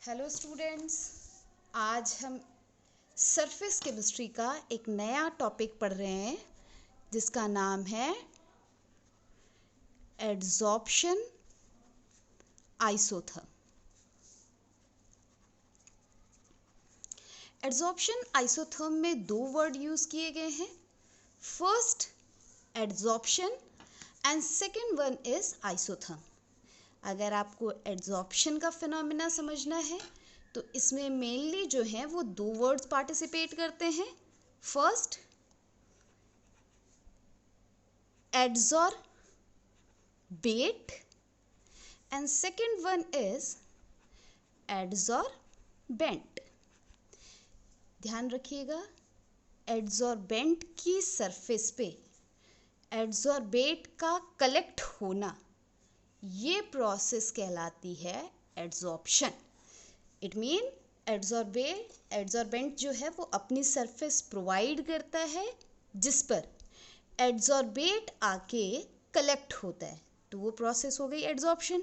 Hello students, आज हम surface chemistry का एक नया टॉपिक पढ़ रहे हैं जिसका नाम है एडजॉर्प्शन आइसोथर्म। एडजॉर्प्शन आइसोथर्म में दो वर्ड यूज़ किए गए हैं। First adsorption and second one is isotherm. अगर आपको एडजॉर्प्शन का फिनोमिना समझना है तो इसमें मेनली जो है वो दो वर्ड्स पार्टिसिपेट करते हैं। First adsorbate and second one is adsorbent. ध्यान रखिएगा, एडजॉर्बेंट की सरफेस पे एडजॉर्बेट का कलेक्ट होना, ये प्रोसेस कहलाती है एडजॉर्प्शन। इट मीन एडजॉर्बेंट जो है वो अपनी सरफेस प्रोवाइड करता है जिस पर एडजॉर्बेट आके कलेक्ट होता है, तो वो प्रोसेस हो गई एडजॉर्प्शन।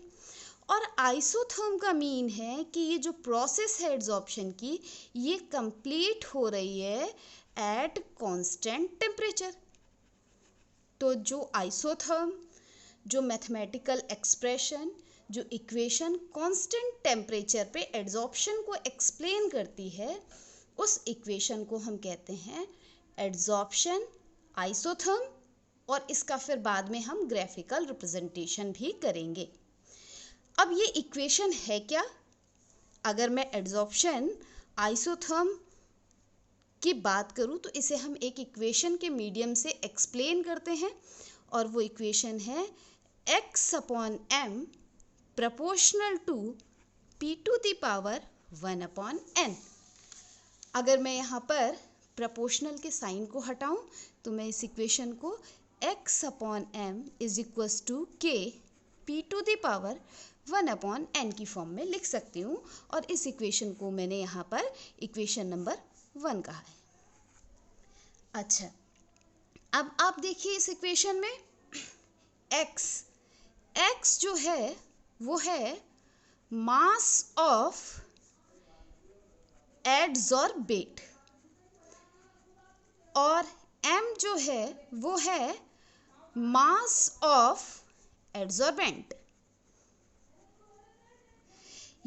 और आइसोथर्म का मीन है कि ये जो प्रोसेस है एडजॉर्प्शन की, ये कंप्लीट हो रही है एट कांस्टेंट टेम्परेचर। तो जो आइसोथर्म, जो मैथमेटिकल एक्सप्रेशन, जो इक्वेशन कांस्टेंट टेम्परेचर पे एडजॉर्प्शन को एक्सप्लेन करती है, उस इक्वेशन को हम कहते हैं एडजॉर्प्शन आइसोथर्म। और इसका फिर बाद में हम ग्राफिकल रिप्रेजेंटेशन भी करेंगे। अब ये इक्वेशन है क्या? अगर मैं एडजॉर्प्शन आइसोथर्म की बात करूँ तो इसे हम एक इक्वेशन के मीडियम से एक्सप्लेन करते हैं, और वो इक्वेशन है x/m proportional to p⁻1/n। अगर मैं यहाँ पर प्रपोर्शनल के साइन को हटाऊँ तो मैं इस इक्वेशन को x/m = k p⁻1/n की फॉर्म में लिख सकती हूँ, और इस इक्वेशन को मैंने यहाँ पर इक्वेशन नंबर 1 कहा है। अच्छा, अब आप देखिए इस इक्वेशन में x जो है वो है मास ऑफ एडजॉर्बेट, और m जो है वो है मास ऑफ एडजॉर्बेंट।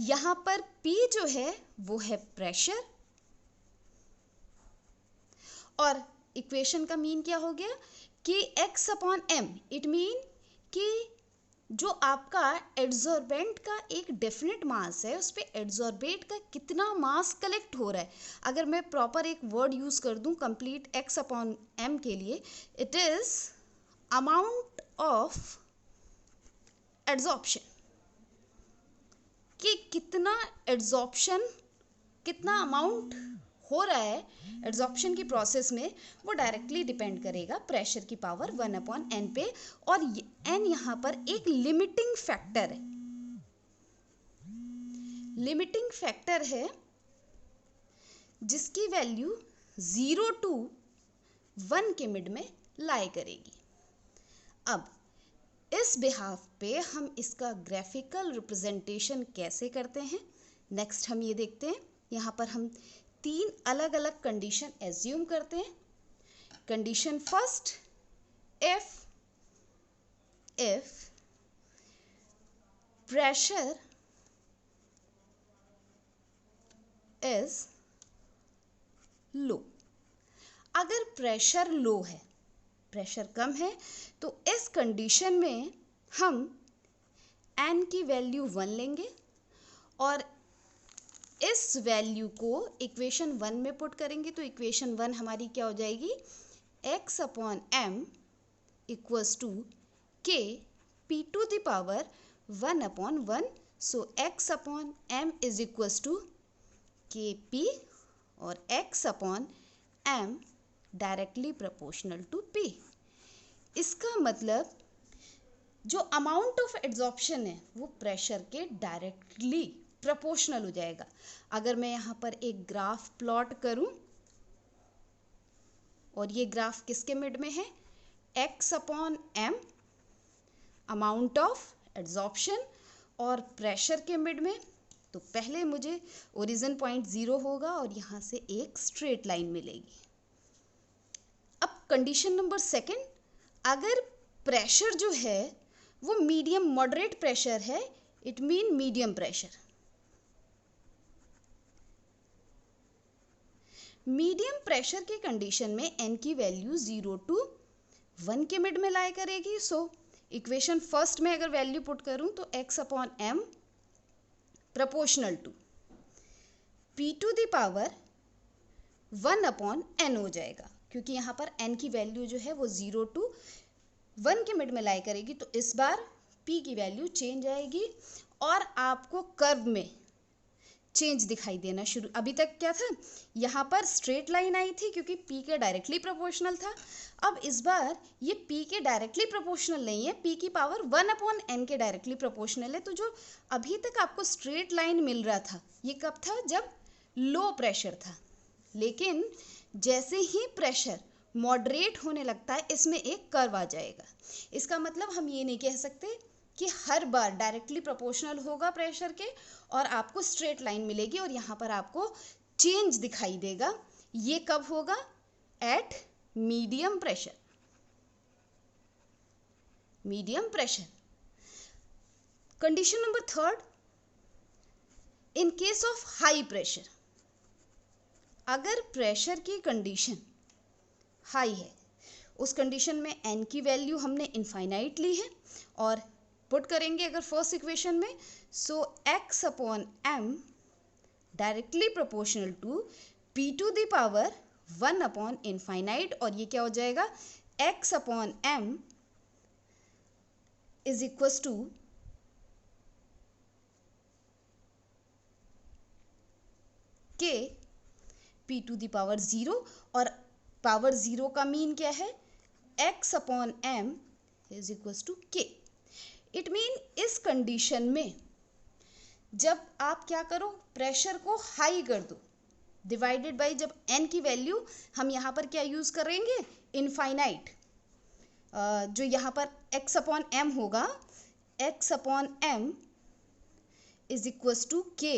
यहाँ पर P जो है वो है प्रेशर, और इक्वेशन का मीन क्या हो गया कि x/m, इट मीन कि जो आपका एडजॉर्बेंट का एक डेफिनेट मास है उस पे एडजॉर्बेट का कितना मास कलेक्ट हो रहा है। अगर मैं प्रॉपर एक वर्ड यूज़ कर दूं कंप्लीट x/m के लिए, it is amount of adsorption, कि कितना एडजॉर्प्शन, कितना अमाउंट हो रहा है एडजॉर्प्शन की प्रोसेस में, वो डायरेक्टली डिपेंड करेगा प्रेशर की पावर 1/n पे। और n यहाँ पर एक लिमिटिंग फैक्टर है, लिमिटिंग फैक्टर है जिसकी वैल्यू 0 to 1 के मिड में लाई करेगी। अब इस बिहाफ पे हम इसका ग्राफिकल रिप्रेजेंटेशन कैसे करते हैं, नेक्स्ट हम ये देखते हैं। यहाँ पर हम 3 अलग अलग कंडीशन एज्यूम करते हैं। Condition first, if pressure is low. अगर प्रेशर लो है, प्रेशर कम है, तो इस कंडीशन में हम n की वैल्यू 1 लेंगे, और इस वैल्यू को इक्वेशन 1 में पुट करेंगे, तो इक्वेशन 1 हमारी क्या हो जाएगी, x/m = k p⁻1/1। सो x/m = kp, और x/m directly proportional to p। इसका मतलब जो अमाउंट ऑफ एड्जॉर्प्शन है वो प्रेशर के डायरेक्टली प्रोपोर्शनल हो जाएगा। अगर मैं यहाँ पर एक ग्राफ प्लॉट करूँ, और ये ग्राफ किसके मिड में है, x/m अमाउंट ऑफ एड्जॉर्प्शन, और प्रेशर के मिड में तो पहले मुझे ओरिजिन पॉइंट 0 होगा और यहाँ से एक स्ट्रेट लाइन मिलेगी। अब कंडीशन नंबर सेकंड, अगर प्रेशर जो है वो मीडियम मॉडरेट प्रेशर है, it mean medium pressure. Medium pressure की कंडीशन में n की वैल्यू 0 to 1 के मिड में लाई करेगी। सो इक्वेशन फर्स्ट में अगर वैल्यू पुट करूं तो x upon m proportional to p to the power 1 upon n हो जाएगा, क्योंकि यहाँ पर n की वैल्यू जो है वो 0 to 1 के मिड में लाई करेगी। तो इस बार p की वैल्यू चेंज आएगी और आपको कर्व में चेंज दिखाई देना शुरू। अभी तक क्या था, यहाँ पर स्ट्रेट लाइन आई थी क्योंकि p के डायरेक्टली प्रोपोर्शनल था। अब इस बार ये p के डायरेक्टली प्रोपोर्शनल नहीं है, p की पावर 1 अपॉन n के डायरेक्टली प्रोपोर्शनल है। तो जो अभी तक आपको स्ट्रेट लाइन मिल रहा था ये कब था, जब लो प्रेशर था। लेकिन जैसे ही प्रेशर मॉडरेट होने लगता है इसमें एक कर्व आ जाएगा। इसका मतलब हम ये नहीं कह सकते कि हर बार डायरेक्टली प्रोपोर्शनल होगा प्रेशर के और आपको स्ट्रेट लाइन मिलेगी और यहाँ पर आपको चेंज दिखाई देगा। ये कब होगा, eight medium pressure. Medium pressure. Condition number third, in case of high pressure, अगर प्रेशर की कंडीशन हाई है, उस कंडीशन में n की वैल्यू हमने इनफाइनाइट ली है और पुट करेंगे अगर फर्स्ट इक्वेशन में, so x upon m directly proportional to p to the power 1 upon infinite, और ये क्या हो जाएगा, x upon m is equals to k p to the power 0, और पावर 0 का मीन क्या है, x upon m is equals to k। It mean इस कंडीशन में जब आप क्या करो, प्रेशर को हाई कर दो, डिवाइडेड बाय जब n की वैल्यू हम यहाँ पर क्या यूज़ करेंगे, इनफाइनाइट, जो यहाँ पर x अपॉन m होगा, x upon m is equals to k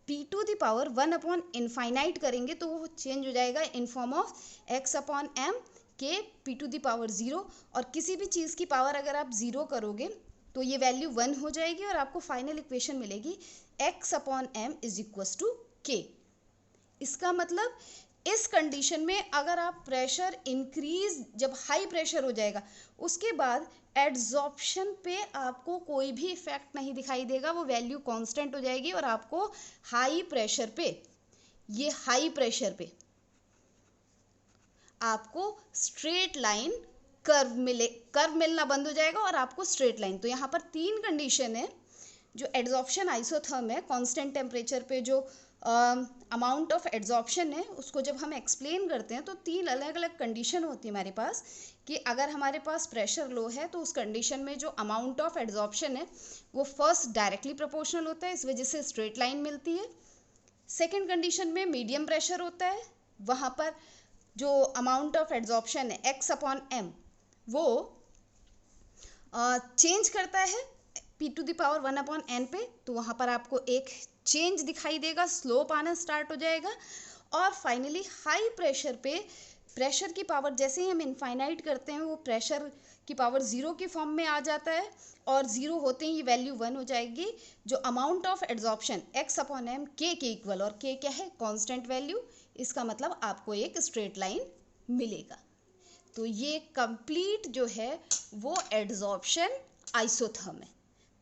p to the power 1 upon infinite करेंगे तो वो चेंज हो जाएगा in form of x upon m k p to the power 0, और किसी भी चीज़ की पावर अगर आप 0 करोगे तो ये वैल्यू 1 हो जाएगी और आपको फाइनल इक्वेशन मिलेगी x upon m is equals to k। इसका मतलब इस कंडीशन में अगर आप प्रेशर इंक्रीज, जब हाई प्रेशर हो जाएगा उसके बाद एड्जॉर्प्शन पे आपको कोई भी इफेक्ट नहीं दिखाई देगा, वो वैल्यू कांस्टेंट हो जाएगी और आपको हाई प्रेशर पे, ये हाई प्रेशर पे आपको स्ट्रेट लाइन कर्व मिलना बंद हो जाएगा और आपको स्ट्रेट लाइन। तो यहाँ पर 3 कंडीशन है। जो एड्जॉर्प्शन आइसोथर्म है, कांस्टेंट टेम्परेचर पे जो अमाउंट ऑफ एड्जॉर्प्शन है उसको जब हम एक्सप्लेन करते हैं तो 3 अलग अलग कंडीशन होती है हमारे पास, कि अगर हमारे पास प्रेशर लो है तो उस कंडीशन में जो अमाउंट ऑफ एड्जॉर्प्शन है वो फर्स्ट डायरेक्टली प्रोपोर्शनल होता है, इस वजह से स्ट्रेट लाइन मिलती है। सेकेंड कंडीशन में मीडियम प्रेशर होता है, वहाँ पर जो अमाउंट ऑफ एड्जॉर्प्शन है x अपॉन m वो चेंज करता है p to the power 1 upon n पे, तो वहाँ पर आपको एक चेंज दिखाई देगा, स्लोप आना स्टार्ट हो जाएगा। और फाइनली हाई प्रेशर पे प्रेशर की पावर जैसे ही हम इनफाइनाइट करते हैं वो प्रेशर की पावर 0 की फॉर्म में आ जाता है और 0 होते ही वैल्यू 1 हो जाएगी। जो amount of adsorption x upon m k के इक्वल, और k क्या है, कांस्टेंट वैल्यू, इसका मतलब आपको एक स्ट्रेट लाइन मिलेगा। तो ये कंप्लीट जो है वो एड्जॉर्प्शन आइसोथर्म है।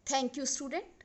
Thank you student.